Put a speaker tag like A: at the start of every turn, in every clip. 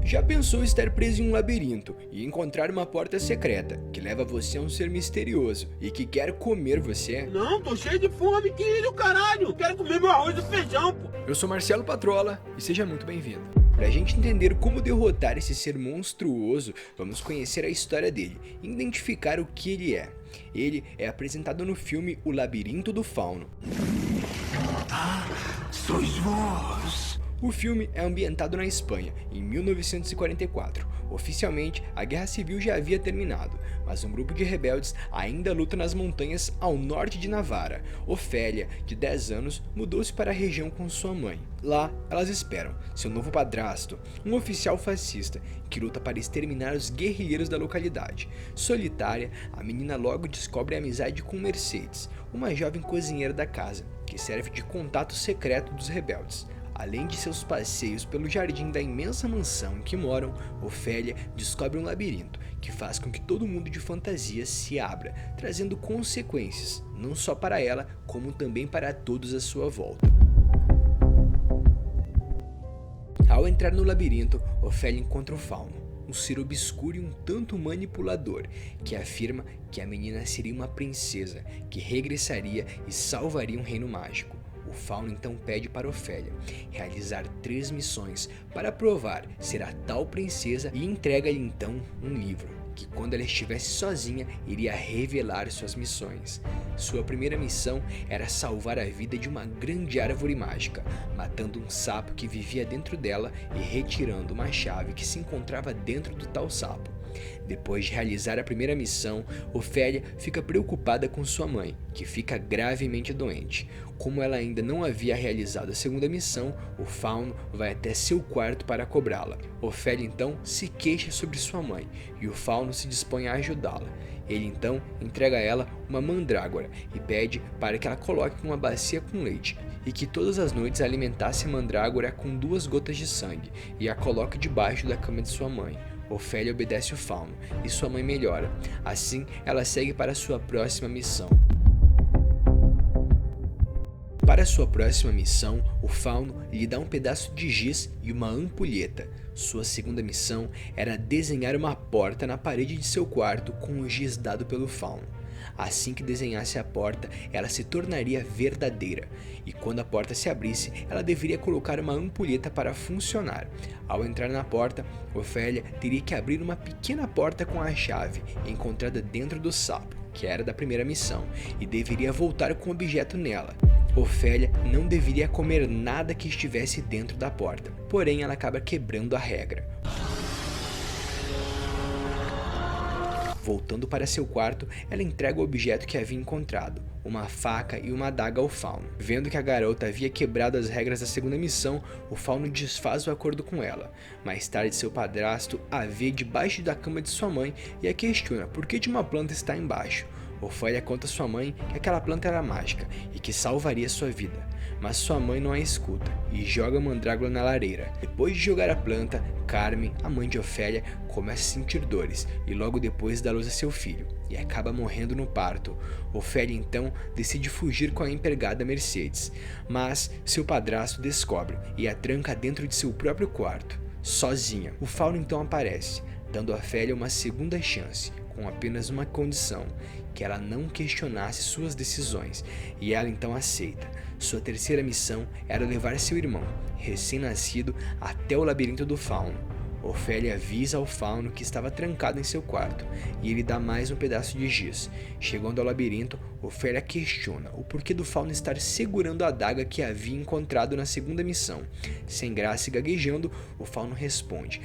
A: Já pensou estar preso em um labirinto e encontrar uma porta secreta que leva você a um ser misterioso e que quer comer você?
B: Não, tô cheio de fome, que isso, caralho? Quero comer meu arroz e feijão, pô.
A: Eu sou Marcelo Patrola e seja muito bem-vindo. Pra gente entender como derrotar esse ser monstruoso, vamos conhecer a história dele e identificar o que ele é. Ele é apresentado no filme O Labirinto do Fauno.
B: Ah, sois vós.
A: O filme é ambientado na Espanha, em 1944. Oficialmente, a Guerra Civil já havia terminado, mas um grupo de rebeldes ainda luta nas montanhas ao norte de Navarra. Ofélia, de 10 anos, mudou-se para a região com sua mãe. Lá, elas esperam seu novo padrasto, um oficial fascista, que luta para exterminar os guerrilheiros da localidade. Solitária, a menina logo descobre a amizade com Mercedes, uma jovem cozinheira da casa, que serve de contato secreto dos rebeldes. Além de seus passeios pelo jardim da imensa mansão em que moram, Ofélia descobre um labirinto que faz com que todo mundo de fantasia se abra, trazendo consequências, não só para ela, como também para todos à sua volta. Ao entrar no labirinto, Ofélia encontra o Fauno, um ser obscuro e um tanto manipulador, que afirma que a menina seria uma princesa, que regressaria e salvaria um reino mágico. O Fauno então pede para Ofélia realizar 3 missões para provar ser a tal princesa e entrega-lhe então um livro, que quando ela estivesse sozinha iria revelar suas missões. Sua primeira missão era salvar a vida de uma grande árvore mágica, matando um sapo que vivia dentro dela e retirando uma chave que se encontrava dentro do tal sapo. Depois de realizar a primeira missão, Ofélia fica preocupada com sua mãe, que fica gravemente doente. Como ela ainda não havia realizado a segunda missão, o Fauno vai até seu quarto para cobrá-la. Ofélia então se queixa sobre sua mãe e o Fauno se dispõe a ajudá-la. Ele então entrega a ela uma mandrágora e pede para que ela coloque uma bacia com leite e que todas as noites alimentasse a mandrágora com 2 gotas de sangue e a coloque debaixo da cama de sua mãe. Ofélia obedece o Fauno e sua mãe melhora. Assim, ela segue para sua próxima missão. Para sua próxima missão, o Fauno lhe dá um pedaço de giz e uma ampulheta. Sua segunda missão era desenhar uma porta na parede de seu quarto com o giz dado pelo Fauno. Assim que desenhasse a porta, ela se tornaria verdadeira, e quando a porta se abrisse, ela deveria colocar uma ampulheta para funcionar. Ao entrar na porta, Ofélia teria que abrir uma pequena porta com a chave encontrada dentro do sapo, que era da primeira missão, e deveria voltar com o objeto nela. Ofélia não deveria comer nada que estivesse dentro da porta, porém ela acaba quebrando a regra. Voltando para seu quarto, ela entrega o objeto que havia encontrado, uma faca e uma adaga ao Fauno. Vendo que a garota havia quebrado as regras da segunda missão, o Fauno desfaz o acordo com ela. Mais tarde, seu padrasto a vê debaixo da cama de sua mãe e a questiona por que de uma planta está embaixo. Ofélia conta a sua mãe que aquela planta era mágica e que salvaria sua vida, mas sua mãe não a escuta e joga a mandrágora na lareira. Depois de jogar a planta, Carmen, a mãe de Ofélia, começa a sentir dores e logo depois dá luz a seu filho e acaba morrendo no parto. Ofélia então decide fugir com a empregada Mercedes, mas seu padrasto descobre e a tranca dentro de seu próprio quarto, sozinha. O Fauno então aparece, dando a Ofélia uma segunda chance, com apenas uma condição, que ela não questionasse suas decisões, e ela então aceita. Sua terceira missão era levar seu irmão, recém-nascido, até o labirinto do Fauno. Ofélia avisa ao Fauno que estava trancado em seu quarto, e ele dá mais um pedaço de giz. Chegando ao labirinto, Ofélia questiona o porquê do Fauno estar segurando a adaga que havia encontrado na segunda missão. Sem graça e gaguejando, o Fauno responde: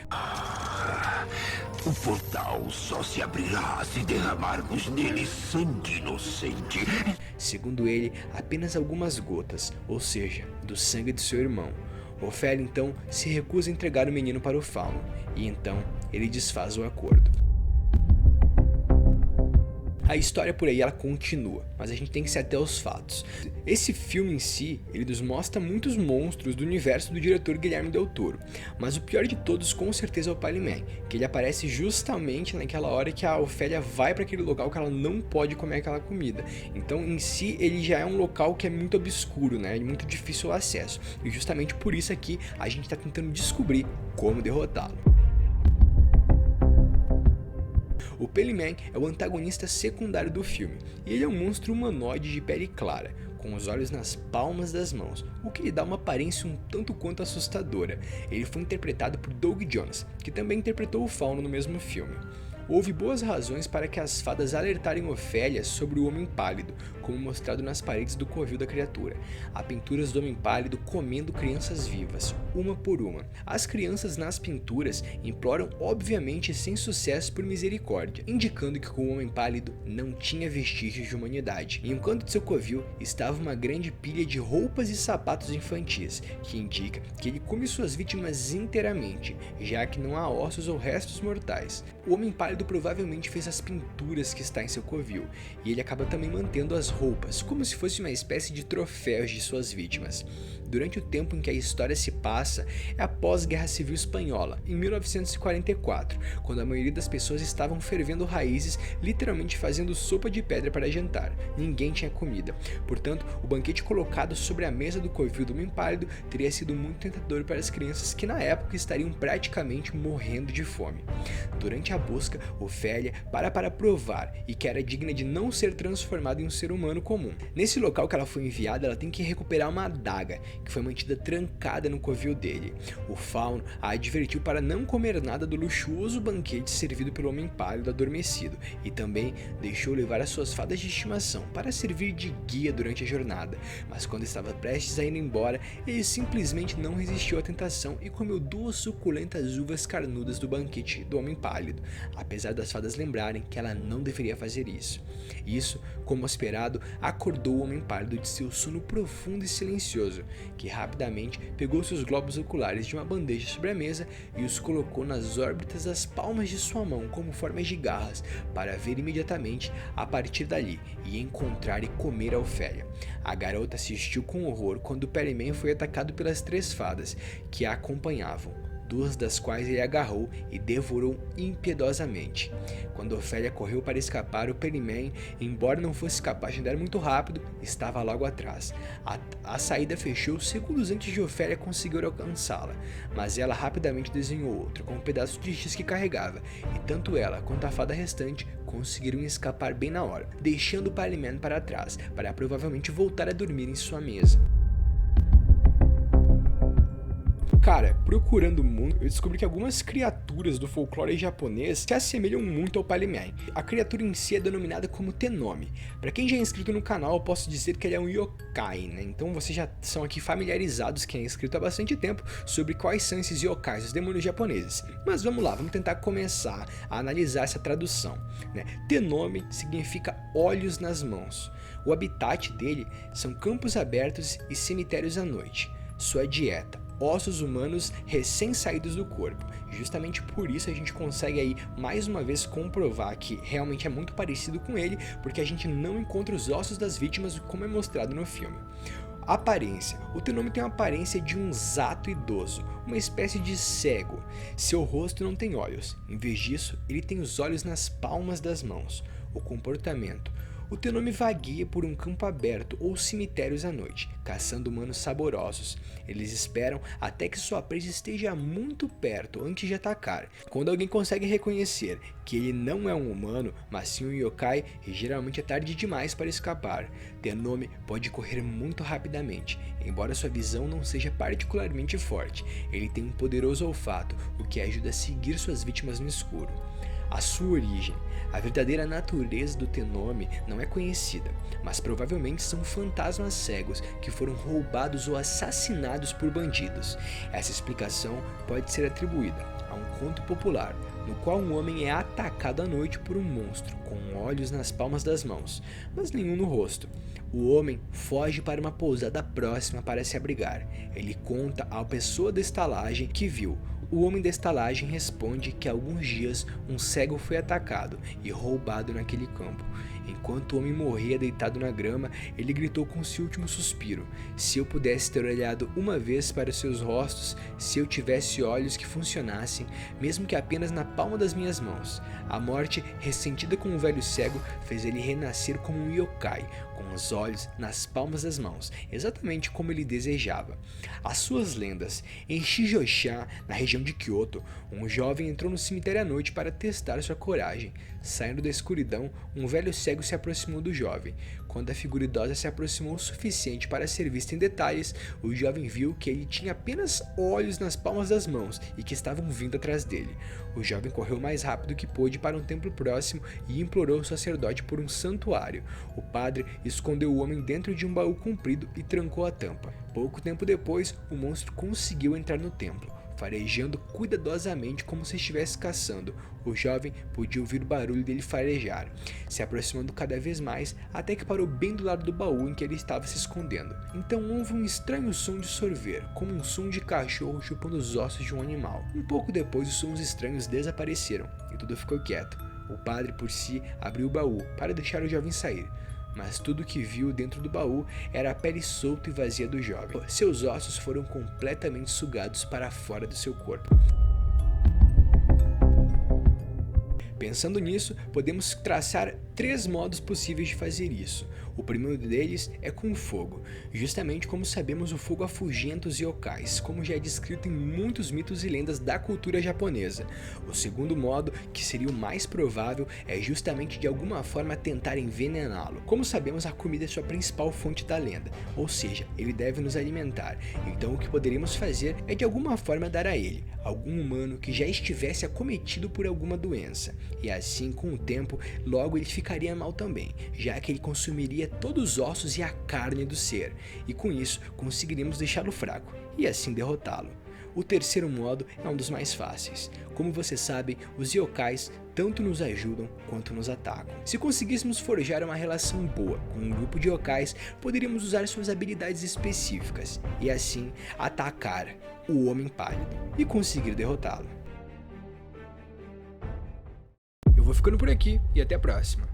B: O portal só se abrirá se derramarmos nele sangue inocente.
A: Segundo ele, apenas algumas gotas, ou seja, do sangue de seu irmão. Ofélia então se recusa a entregar o menino para o Fauno, e então ele desfaz o acordo. A história por aí ela continua, mas a gente tem que se ater aos fatos. Esse filme em si, ele nos mostra muitos monstros do universo do diretor Guilherme Del Toro, mas o pior de todos com certeza é o Pac-Man, que ele aparece justamente naquela hora que a Ofélia vai para aquele local que ela não pode comer aquela comida. Então em si ele já é um local que é muito obscuro, né? É muito difícil o acesso, e justamente por isso aqui a gente está tentando descobrir como derrotá-lo. O Peliman é o antagonista secundário do filme, e ele é um monstro humanoide de pele clara, com os olhos nas palmas das mãos, o que lhe dá uma aparência um tanto quanto assustadora. Ele foi interpretado por Doug Jones, que também interpretou o Fauno no mesmo filme. Houve boas razões para que as fadas alertarem Ofélia sobre o Homem Pálido, como mostrado nas paredes do covil da criatura. Há pinturas do Homem Pálido comendo crianças vivas, uma por uma. As crianças nas pinturas imploram obviamente sem sucesso por misericórdia, indicando que o Homem Pálido não tinha vestígios de humanidade. Em um canto de seu covil estava uma grande pilha de roupas e sapatos infantis, que indica que ele come suas vítimas inteiramente, já que não há ossos ou restos mortais. O Homem Pálido provavelmente fez as pinturas que está em seu covil, e ele acaba também mantendo as roupas, como se fosse uma espécie de troféus de suas vítimas. Durante o tempo em que a história se passa, é após a Guerra Civil Espanhola, em 1944, quando a maioria das pessoas estavam fervendo raízes, literalmente fazendo sopa de pedra para jantar. Ninguém tinha comida. Portanto, o banquete colocado sobre a mesa do covil do Homem Pálido teria sido muito tentador para as crianças que na época estariam praticamente morrendo de fome. Durante a busca, Ofélia para provar e que era digna de não ser transformada em um ser humano comum. Nesse local que ela foi enviada, ela tem que recuperar uma adaga, que foi mantida trancada no covil dele. O Fauno a advertiu para não comer nada do luxuoso banquete servido pelo Homem Pálido adormecido, e também deixou levar as suas fadas de estimação para servir de guia durante a jornada, mas quando estava prestes a ir embora, ele simplesmente não resistiu à tentação e comeu 2 suculentas uvas carnudas do banquete do Homem Pálido, apesar das fadas lembrarem que ela não deveria fazer isso. Isso, como esperado, acordou o Homem Pálido de seu sono profundo e silencioso, que rapidamente pegou seus globos oculares de uma bandeja sobre a mesa e os colocou nas órbitas das palmas de sua mão como formas de garras, para ver imediatamente a partir dali e encontrar e comer a Ofélia. A garota assistiu com horror quando o Peliman foi atacado pelas 3 fadas que a acompanhavam, 2 das quais ele agarrou e devorou impiedosamente. Quando Ofélia correu para escapar, o Peliman, embora não fosse capaz de andar muito rápido, estava logo atrás. A saída fechou segundos antes de Ofélia conseguir alcançá-la, mas ela rapidamente desenhou outra, com um pedaço de giz que carregava, e tanto ela quanto a fada restante conseguiram escapar bem na hora, deixando o Peliman para trás, para provavelmente voltar a dormir em sua mesa. Cara, procurando muito, eu descobri que algumas criaturas do folclore japonês se assemelham muito ao Peliman. A criatura em si é denominada como Tenome. Para quem já é inscrito no canal, eu posso dizer que ele é um yokai, né? Então vocês já são aqui familiarizados, quem é inscrito há bastante tempo, sobre quais são esses yokais, os demônios japoneses. Mas vamos lá, vamos tentar começar a analisar essa tradução, né? Tenome significa olhos nas mãos. O habitat dele são campos abertos e cemitérios à noite. Sua dieta: ossos humanos recém-saídos do corpo. Justamente por isso a gente consegue aí mais uma vez comprovar que realmente é muito parecido com ele, porque a gente não encontra os ossos das vítimas como é mostrado no filme. Aparência: o Tenome tem uma aparência de um zato idoso, uma espécie de cego. Seu rosto não tem olhos, em vez disso ele tem os olhos nas palmas das mãos. O comportamento: o Tenome vagueia por um campo aberto ou cemitérios à noite, caçando humanos saborosos. Eles esperam até que sua presa esteja muito perto antes de atacar. Quando alguém consegue reconhecer que ele não é um humano, mas sim um yokai, geralmente é tarde demais para escapar. Tenome pode correr muito rapidamente, embora sua visão não seja particularmente forte. Ele tem um poderoso olfato, o que ajuda a seguir suas vítimas no escuro. A sua origem: a verdadeira natureza do Tenome não é conhecida, mas provavelmente são fantasmas cegos que foram roubados ou assassinados por bandidos. Essa explicação pode ser atribuída a um conto popular, no qual um homem é atacado à noite por um monstro com olhos nas palmas das mãos, mas nenhum no rosto. O homem foge para uma pousada próxima para se abrigar. Ele conta à pessoa da estalagem que viu. O homem da estalagem responde que há alguns dias um cego foi atacado e roubado naquele campo. Enquanto o homem morria deitado na grama, ele gritou com seu último suspiro: se eu pudesse ter olhado uma vez para os seus rostos, se eu tivesse olhos que funcionassem, mesmo que apenas na palma das minhas mãos. A morte, ressentida com o velho cego, fez ele renascer como um yokai, com com os olhos nas palmas das mãos, exatamente como ele desejava. As suas lendas. Em Shijosha, na região de Kyoto, um jovem entrou no cemitério à noite para testar sua coragem. Saindo da escuridão, um velho cego se aproximou do jovem. Quando a figura idosa se aproximou o suficiente para ser vista em detalhes, o jovem viu que ele tinha apenas olhos nas palmas das mãos e que estavam vindo atrás dele. O jovem correu o mais rápido que pôde para um templo próximo e implorou o sacerdote por um santuário. O padre escondeu o homem dentro de um baú comprido e trancou a tampa. Pouco tempo depois, o monstro conseguiu entrar no templo, farejando cuidadosamente como se estivesse caçando. O jovem podia ouvir o barulho dele farejar, se aproximando cada vez mais até que parou bem do lado do baú em que ele estava se escondendo. Então houve um estranho som de sorver, como um som de cachorro chupando os ossos de um animal. Um pouco depois os sons estranhos desapareceram e tudo ficou quieto. O padre por si abriu o baú para deixar o jovem sair, mas tudo que viu dentro do baú era a pele solta e vazia do jovem. Seus ossos foram completamente sugados para fora do seu corpo. Pensando nisso, podemos traçar 3 modos possíveis de fazer isso. O primeiro deles é com fogo. Justamente como sabemos, o fogo afugenta os yokais, como já é descrito em muitos mitos e lendas da cultura japonesa. O segundo modo, que seria o mais provável, é justamente de alguma forma tentar envenená-lo. Como sabemos, a comida é sua principal fonte da lenda, ou seja, ele deve nos alimentar. Então o que poderíamos fazer é de alguma forma dar a ele algum humano que já estivesse acometido por alguma doença. E assim, com o tempo, logo ele ficaria mal também, já que ele consumiria todos os ossos e a carne do ser, e com isso conseguiríamos deixá-lo fraco e assim derrotá-lo. O terceiro modo é um dos mais fáceis. Como vocês sabem, os yokais tanto nos ajudam quanto nos atacam. Se conseguíssemos forjar uma relação boa com um grupo de yokais, poderíamos usar suas habilidades específicas e assim atacar o Homem Pálido e conseguir derrotá-lo. Eu vou ficando por aqui e até a próxima.